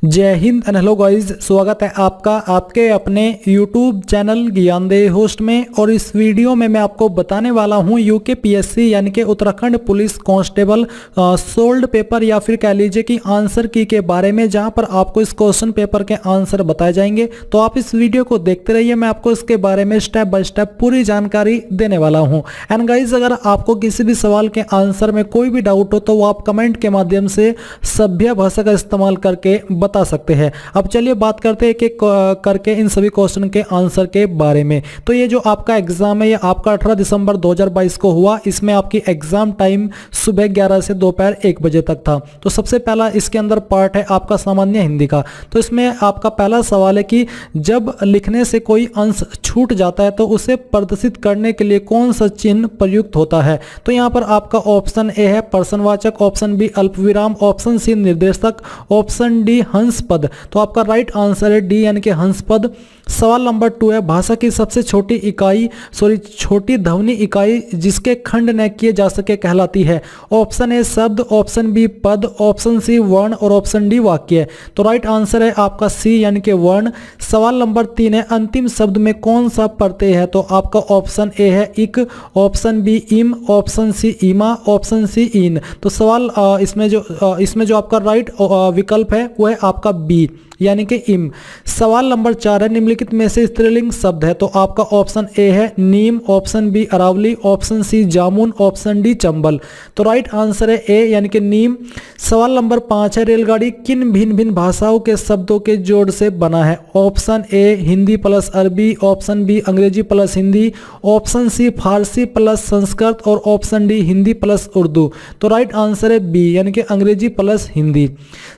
जय Hind and hello guys, स्वागत है आपका आपके अपने YouTube चैनल ज्ञानदेही होस्ट में। और इस वीडियो में मैं आपको बताने वाला हूं यूकेपीएससी यानी कि Uttarakhand police constable solved paper या फिर कह लीजिए कि आंसर की के बारे में, जहां पर आपको इस क्वेश्चन पेपर के आंसर बताए जाएंगे। तो आप इस वीडियो को देखते रहिए, मैं आपको इसके बारे में स्टेप बाय स्टेप पूरी जानकारी देने वाला हूँ। एंड गाइज, अगर आपको किसी भी सवाल के आंसर में कोई भी डाउट हो तो वो आप कमेंट के माध्यम से सभ्य भाषा का इस्तेमाल करके बता सकते हैं। अब चलिए बात करते हैं एक करके इन सभी क्वेश्चन के आंसर के बारे में। तो ये जो आपका एग्जाम है ये आपका 18 दिसंबर 2022 को हुआ। इसमें आपकी एग्जाम टाइम सुबह 11 से दोपहर 1 बजे तक था। तो सबसे पहला इसके अंदर पार्ट है आपका सामान्य हिंदी का। तो इसमें आपका पहला सवाल है कि जब लिखने से कोई अंश छूट जाता है तो उसे प्रदर्शित करने के लिए कौन सा चिन्ह प्रयुक्त होता है। तो यहाँ पर आपका ऑप्शन ए है प्रश्नवाचक, ऑप्शन बी अल्पविराम, ऑप्शन सी निर्देशक, ऑप्शन डी हंस पद। तो आपका राइट आंसर है डी यानी कि हंस पद। सवाल नंबर 2 है भाषा की सबसे छोटी ध्वनि इकाई जिसके खंड न किए जा सके कहलाती है। ऑप्शन ए शब्द, ऑप्शन बी पद, ऑप्शन सी वर्ण और ऑप्शन डी वाक्य। तो राइट आंसर है आपका सी यानी कि वर्ण। सवाल नंबर 3 है अंतिम शब्द में कौन सा प्रत्यय है। तो आपका ऑप्शन ए है इक, ऑप्शन बी इम, ऑप्शन सी इमा, ऑप्शन सी इन। तो सवाल इसमें जो आपका राइट विकल्प है वो है आपका बी यानी कि इम। सवाल नंबर 4 है निम्नलिखित में से स्त्रीलिंग शब्द है। तो आपका ऑप्शन ए है नीम, option B Aravalli, option C जामुन, ऑप्शन डी चंबल। तो राइट आंसर है ए यानी कि नीम। सवाल नंबर 5 है रेलगाड़ी किन भिन्न भिन्न भाषाओं के शब्दों के जोड़ से बना है। ऑप्शन ए हिंदी प्लस अरबी, ऑप्शन बी अंग्रेजी प्लस हिंदी, ऑप्शन सी फारसी प्लस संस्कृत और option D Hindi plus Urdu. तो राइट आंसर है बी यानी कि अंग्रेजी प्लस हिंदी।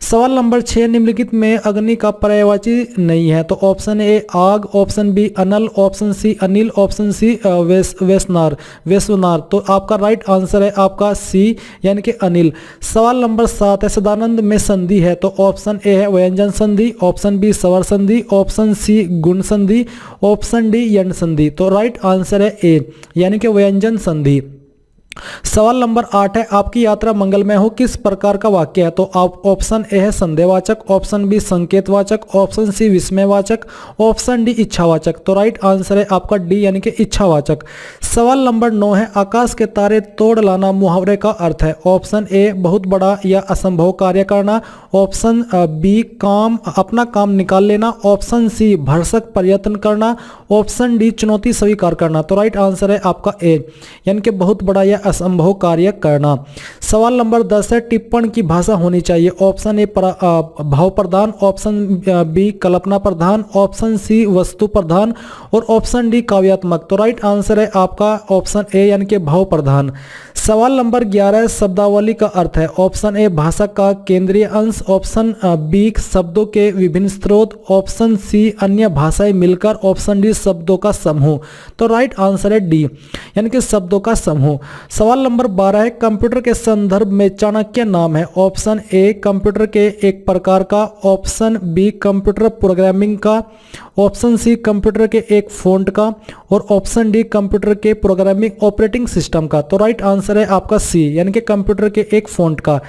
सवाल नंबर 6 निम्नलिखित में अग्नि का पर्यायवाची नहीं है। तो ऑप्शन ए आग, ऑप्शन बी अनल, ऑप्शन सी अनिल, ऑप्शन सी वेसनार। तो आपका राइट आंसर है आपका सी यानी कि अनिल। सवाल नंबर 7 है सदानंद में संधि है। तो ऑप्शन ए है व्यंजन संधि, ऑप्शन बी स्वर संधि, ऑप्शन सी गुण संधि, ऑप्शन डी यण संधि। तो राइट आंसर है ए यानी कि व्यंजन संधि। सवाल नंबर 8 है आपकी यात्रा मंगलमय हो किस प्रकार का वाक्य है। तो आप ऑप्शन ए है संदेहवाचक, ऑप्शन बी संकेतवाचक, ऑप्शन सी विस्मयवाचक, ऑप्शन डी इच्छावाचक। तो राइट आंसर है आपका डी यानी कि इच्छावाचक। सवाल नंबर 9 है आकाश के तारे तोड़ लाना मुहावरे का अर्थ है। ऑप्शन ए बहुत बड़ा या असंभव कार्य करना, ऑप्शन बी अपना काम निकाल लेना, ऑप्शन सी भरसक प्रयत्न करना, ऑप्शन डी चुनौती स्वीकार करना। तो राइट आंसर है आपका ए यानी कि बहुत बड़ा या असंभव कार्य करना। सवाल नंबर 10 है टिप्पण की भाषा होनी चाहिए। ऑप्शन ए भाव प्रधान, ऑप्शन बी कल्पना प्रधान, ऑप्शन सी वस्तु प्रधान और ऑप्शन डी काव्यात्मक। तो राइट आंसर है आपका ऑप्शन ए यानी कि भाव प्रधान। सवाल नंबर 11 शब्दावली का अर्थ है। ऑप्शन ए भाषा का केंद्रीय अंश, ऑप्शन बी शब्दों के विभिन्न स्रोत, ऑप्शन सी अन्य भाषाएं मिलकर, ऑप्शन डी शब्दों का समूह। तो राइट आंसर है डी यानी कि शब्दों का समूह। सवाल नंबर 12 है कंप्यूटर के संदर्भ में चाणक्य नाम है। ऑप्शन ए कंप्यूटर के एक प्रकार का, ऑप्शन बी कंप्यूटर प्रोग्रामिंग का, ऑप्शन सी कंप्यूटर के एक फ़ॉन्ट का और ऑप्शन डी कंप्यूटर के प्रोग्रामिंग ऑपरेटिंग सिस्टम का। तो राइट आंसर है आपका सी यानी कि कंप्यूटर के एक फ़ॉन्ट का।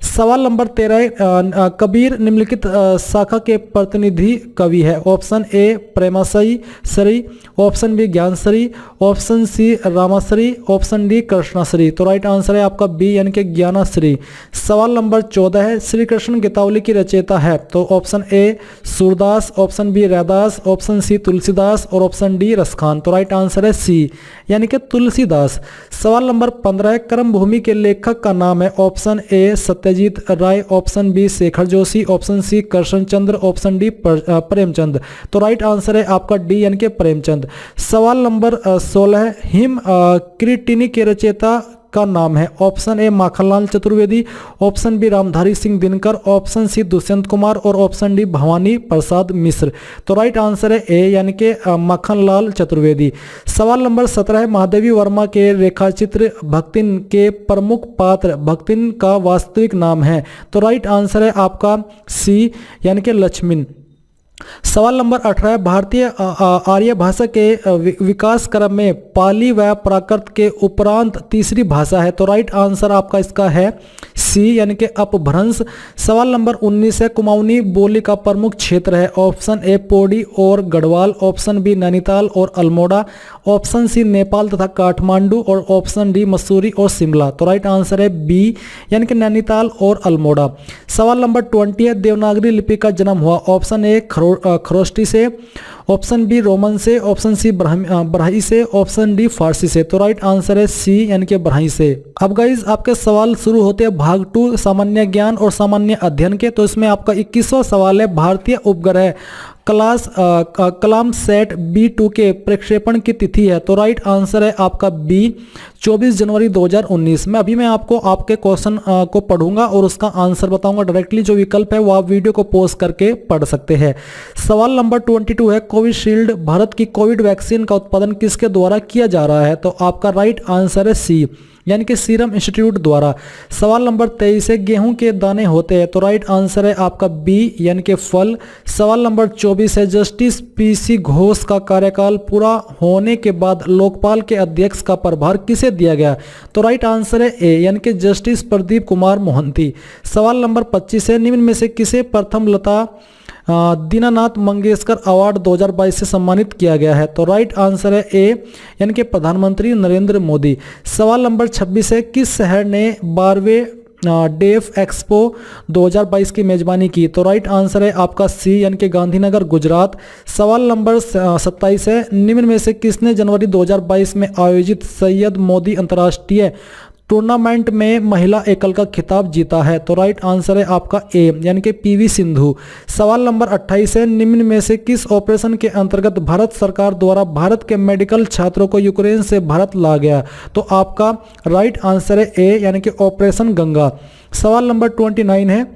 सवाल नंबर 13 है कबीर निम्नलिखित शाखा के प्रतिनिधि कवि है। ऑप्शन ए प्रेमाश्री, ऑप्शन बी ज्ञानश्री, ऑप्शन सी रामाश्री, ऑप्शन डी कृष्णाश्री। तो राइट आंसर है आपका बी यानी कि ज्ञानाश्री। सवाल नंबर 14 है श्री कृष्ण गीतावली की रचयिता है। तो option A Surdas, option B Raidas, option C Tulsidas और ऑप्शन डी रसखान। तो राइट आंसर है सी यानी कि तुलसीदास। सवाल नंबर 15 है कर्म भूमि के लेखक का नाम है। Option A Satyajit Ray, option B Shekhar Joshi, option C Krishnachandra, option D Premchand. तो राइट आंसर है आपका डी यानी कि प्रेमचंद। सवाल नंबर 16 है हिम कृतिनी के रचयिता का नाम है। Option A Makhanlal Chaturvedi, option B Ramdhari Singh Dinkar, option C Dushyant Kumar और ऑप्शन डी भवानी प्रसाद मिश्र। तो राइट आंसर है ए यानी कि माखनलाल चतुर्वेदी। सवाल नंबर 17 है महादेवी वर्मा के रेखाचित्र भक्तिन के प्रमुख पात्र भक्तिन का वास्तविक नाम है। तो राइट आंसर है आपका सी यानी कि लक्ष्मण। सवाल नंबर 18 है, भारतीय आर्य भाषा के विकास क्रम में पाली व प्राकृत के उपरांत तीसरी भाषा है। तो राइट आंसर आपका इसका है सी यानी कि अपभ्रंश। सवाल नंबर 19 है, कुमाऊनी बोली का प्रमुख क्षेत्र है। ऑप्शन ए पौड़ी और गढ़वाल, ऑप्शन बी नैनीताल और अल्मोड़ा, ऑप्शन सी नेपाल तथा काठमांडू और ऑप्शन डी मसूरी और शिमला। तो राइट आंसर है बी यानी कि नैनीताल और अल्मोड़ा। सवाल नंबर 20 है, देवनागरी लिपि का जन्म हुआ। ऑप्शन ए खरोष्टी से, ऑप्शन बी रोमन से, ऑप्शन सी ब्राह्मी से, ऑप्शन डी फारसी से। तो राइट आंसर है सी यानी कि ब्राह्मी से। अब गाइज आपके सवाल शुरू होते हैं भाग 2 सामान्य ज्ञान और सामान्य अध्ययन के। तो इसमें आपका 21वां सवाल है, भारतीय उपग्रह कलाम सेट B2 के प्रक्षेपण की तिथि है। तो राइट आंसर है आपका बी 24 जनवरी 2019 में। अभी मैं आपको आपके क्वेश्चन को पढ़ूंगा और उसका आंसर बताऊंगा डायरेक्टली। जो विकल्प है वो आप वीडियो को पॉज करके पढ़ सकते हैं। सवाल नंबर 22 है, कोविशील्ड भारत की कोविड वैक्सीन का उत्पादन किसके द्वारा किया जा रहा है। तो आपका राइट आंसर है सी यानी कि सीरम इंस्टीट्यूट द्वारा। सवाल नंबर 23 है, गेहूं के दाने होते हैं। तो राइट आंसर है आपका बी यानी कि फल। सवाल नंबर 24 है, जस्टिस PC घोष का कार्यकाल पूरा होने के बाद लोकपाल के अध्यक्ष का प्रभार किसे दिया गया। तो राइट आंसर है ए यानी कि जस्टिस प्रदीप कुमार मोहंती। सवाल नंबर 25 है, निम्न में से किसे प्रथम लता दीनानाथ मंगेशकर अवार्ड 2022 से सम्मानित किया गया है। तो राइट आंसर है ए यानी कि प्रधानमंत्री नरेंद्र मोदी। सवाल नंबर 26 है, किस शहर ने 12वें डेफ एक्सपो 2022 की मेजबानी की। तो राइट आंसर है आपका सी यानी कि गांधीनगर गुजरात। सवाल नंबर 27 है, निम्न में से किसने जनवरी 2022 में आयोजित सैयद मोदी अंतर्राष्ट्रीय टूर्नामेंट में महिला एकल का खिताब जीता है। तो राइट आंसर है आपका ए यानी कि PV सिंधु। सवाल नंबर 28 है, निम्न में से किस ऑपरेशन के अंतर्गत भारत सरकार द्वारा भारत के मेडिकल छात्रों को यूक्रेन से भारत ला गया। तो आपका राइट आंसर है ए यानी कि ऑपरेशन गंगा। सवाल नंबर 29 है,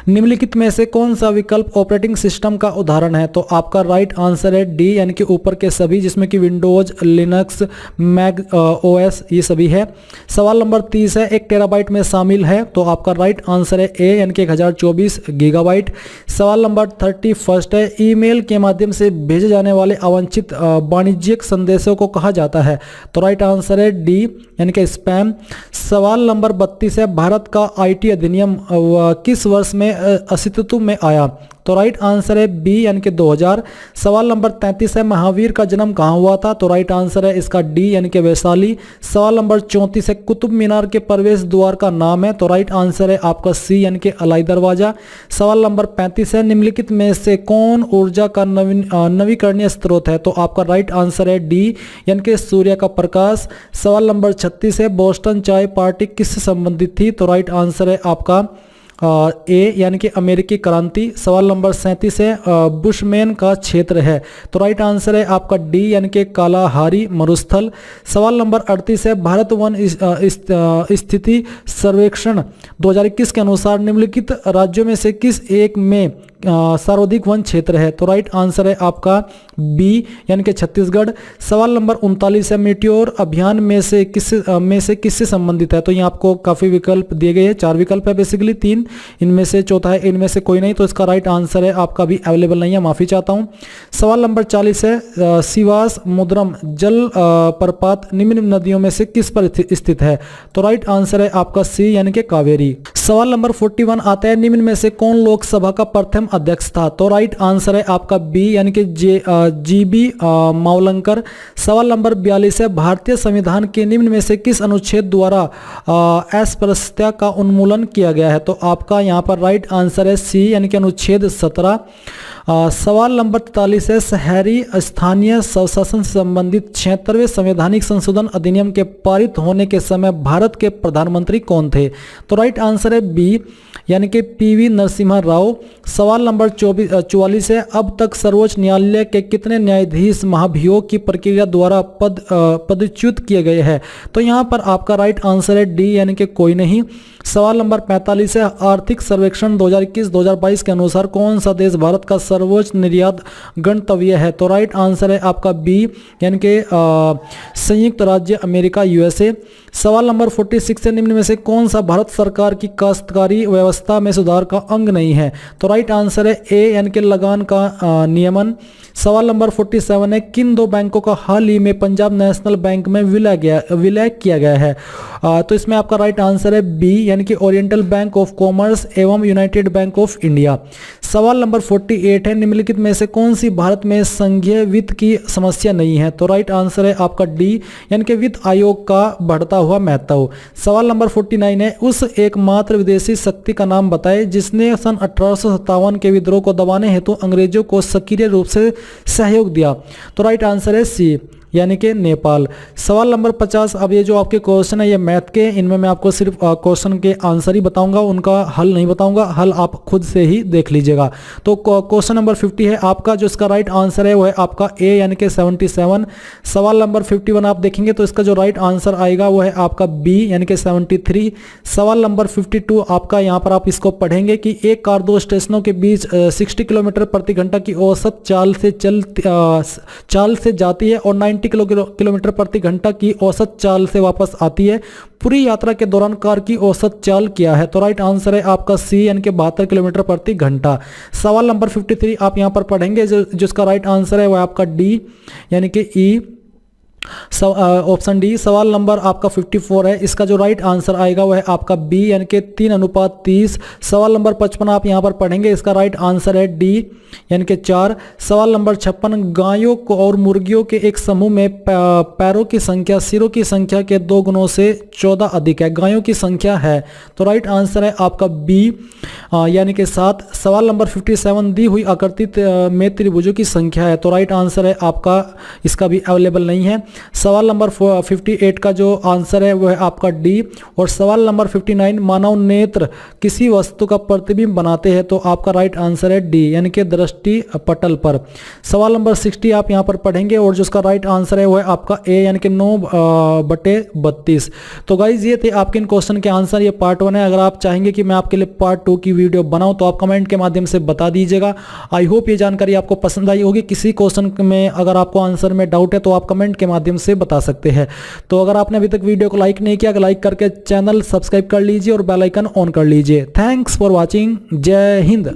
निम्नलिखित में से कौन सा विकल्प ऑपरेटिंग सिस्टम का उदाहरण है। तो आपका राइट आंसर है डी यानी कि ऊपर के सभी, जिसमें कि विंडोज, लिनक्स, मैक OS ये सभी है। सवाल नंबर 30 है, 1 टेराबाइट में शामिल है। तो आपका राइट आंसर है ए यानी कि 1024 गीगाबाइट। सवाल नंबर 31 है, ईमेल के माध्यम से भेजे जाने वाले अवांछित वाणिज्यिक संदेशों को कहा जाता है। तो राइट आंसर है डी यानी कि स्पैम। सवाल नंबर 32 है, भारत का IT अधिनियम किस वर्ष में अस्तित्व में आया। तो राइट आंसर है बी यानी कि 2000। सवाल नंबर 33 है, महावीर का जन्म कहाँ हुआ था। तो राइट आंसर है इसका डी यानी कि वैशाली। सवाल नंबर 34 है, कुतुब मीनार के प्रवेश द्वार का नाम है। तो राइट आंसर है आपका सी यानी कि अलाई दरवाजा। सवाल नंबर 35 है, निम्नलिखित में से कौन ऊर्जा का नवीकरणीय स्रोत है। तो आपका राइट आंसर है डी यानी कि सूर्य का प्रकाश। सवाल नंबर 36 है, बोस्टन चाय पार्टी किससे संबंधित थी। तो राइट आंसर है आपका ए यानी कि अमेरिकी क्रांति। सवाल नंबर 37 है, बुशमैन का क्षेत्र है। तो राइट आंसर है आपका डी यानी कि कालाहारी मरुस्थल। सवाल नंबर 38 है, भारत वन स्थिति सर्वेक्षण 2021 के अनुसार निम्नलिखित राज्यों में से किस एक में सर्वाधिक वन क्षेत्र है। तो राइट आंसर है आपका बी यानी कि छत्तीसगढ़। सवाल नंबर 39 है, मीटियोर अभियान में से किससे संबंधित है। तो यहाँ आपको काफी विकल्प दिए गए हैं, 4 विकल्प है बेसिकली, 3 इनमें से चौथा है इनमें से कोई नहीं। तो इसका राइट आंसर है आपका भी अवेलेबल नहीं है, माफी चाहता हूँ। सवाल नंबर 40 है, सिवास मुद्रम जल प्रपात निम्न नदियों में से किस पर स्थित है। तो राइट आंसर है आपका सी यानी कि कावेरी। सवाल नंबर 41 आता है, निम्न में से कौन लोकसभा का प्रथम अध्यक्ष था। तो राइट आंसर है आपका बी यानी कि GB मावलंकर। सवाल नंबर 42 है, भारतीय संविधान के निम्न में से किस अनुच्छेद द्वारा अस्पृश्यता का उन्मूलन किया गया है। तो आपका यहाँ पर राइट आंसर है सी यानी कि अनुच्छेद 17। सवाल नंबर 43 है, शहरी स्थानीय स्वशासन से संबंधित 76वें संवैधानिक संशोधन अधिनियम के पारित होने के समय भारत के प्रधानमंत्री कौन थे। तो राइट आंसर है बी यानी कि PV नरसिम्हा राव। सवाल नंबर 44 है, अब तक सर्वोच्च न्यायालय के कितने न्यायाधीश महाभियोग की प्रक्रिया द्वारा पदच्युत किए गए हैं। तो यहाँ पर आपका राइट आंसर है डी यानी कि कोई नहीं। सवाल नंबर 45 है, आर्थिक सर्वेक्षण 2021-2022 के अनुसार कौन सा देश भारत का सर्वोच्च निर्यात गंतव्य है? तो राइट आंसर है आपका बी, यानी कि संयुक्त राज्य अमेरिका, यूएसए। सवाल नंबर 46 है, निम्न में से कौन सा भारत सरकार की काश्तकारी व्यवस्था में सुधार का अंग नहीं है? तो राइट आंसर है ए, यानी कि लगान का नियमन। सवाल नंबर 47 है, किन दो बैंकों का हाल ही में पंजाब नेशनल बैंक में विलय किया गया है? तो इसमें आपका राइट आंसर है बी, यानी कि ओरिएंटल बैंक ऑफ कॉमर्स एवं यूनाइटेड बैंक ऑफ इंडिया। सवाल नंबर 48 है, निम्नलिखित में से कौन सी भारत में संघीय वित्त की समस्या नहीं है? तो राइट आंसर है आपका डी, यानी कि वित्त आयोग का बढ़ता हुआ महत्व। सवाल नंबर 49 है, उस एकमात्र विदेशी शक्ति का नाम बताएं जिसने सन 1857 के विद्रोह को दबाने हेतु अंग्रेजों को सक्रिय रूप से सहयोग दिया? तो राइट आंसर है सी, यानी कि नेपाल। सवाल नंबर 50, अब ये जो आपके क्वेश्चन है ये मैथ के, इनमें मैं आपको सिर्फ क्वेश्चन के आंसर ही बताऊंगा, उनका हल नहीं बताऊंगा, हल आप खुद से ही देख लीजिएगा। तो क्वेश्चन नंबर 50 है आपका, जो इसका राइट आंसर है वो है आपका ए, यानी कि 77। सवाल नंबर 51 आप देखेंगे तो इसका जो राइट आंसर आएगा वो है आपका बी, यानी कि 73। सवाल नंबर 52 आपका, यहाँ पर आप इसको पढ़ेंगे कि एक कार दो स्टेशनों के बीच 60 किलोमीटर प्रति घंटा की औसत चाल से जाती है और 90 किलोमीटर प्रति घंटा की औसत चाल से वापस आती है। पूरी यात्रा के दौरान कार की औसत चाल क्या है? तो राइट आंसर है आपका सी, यानी कि 72 किलोमीटर प्रति घंटा। सवाल नंबर 53 आप यहां पर पढ़ेंगे, जिसका राइट आंसर है वह आपका डी, यानी कि ई, ऑप्शन डी। सवाल नंबर आपका 54 है, इसका जो राइट आंसर आएगा वह है आपका बी, यानी कि 3:30। सवाल नंबर 55 आप यहां पर पढ़ेंगे, इसका राइट आंसर है डी, यानी कि 4। सवाल नंबर 56, गायों को और मुर्गियों के एक समूह में पैरों की संख्या सिरों की संख्या के 2 गुणों से 14 अधिक है, गायों की संख्या है? तो राइट आंसर है आपका बी, यानी कि 7। सवाल नंबर 57, दी हुई आकृति में त्रिभुजों की संख्या है? तो राइट आंसर है आपका, इसका भी अवेलेबल नहीं है। सवाल नंबर 58 का जो आंसर है वो है आपका डी। और सवाल नंबर 59, मानव नेत्र किसी वस्तु का प्रतिबिंब बनाते हैं? तो आपका राइट आंसर है डी, यानी कि दृष्टि पटल पर। सवाल नंबर 60 आप यहां पर पढ़ेंगे और जिसका राइट आंसर है वो है आपका ए, यानी कि 9/32। तो गाइज ये थे आपके इन क्वेश्चन के आंसर, ये पार्ट 1 है। अगर आप चाहेंगे कि मैं आपके लिए पार्ट 2 की वीडियो बनाऊं तो आप कमेंट के माध्यम से बता दीजिएगा। आई होप ये जानकारी आपको पसंद आई होगी। किसी क्वेश्चन में अगर आपको आंसर में डाउट है तो आप कमेंट के माध्यम से बता सकते हैं। तो अगर आपने अभी तक वीडियो को लाइक नहीं किया, लाइक करके चैनल सब्सक्राइब कर लीजिए और बेल आइकन ऑन कर लीजिए। Thanks for watching. जय हिंद।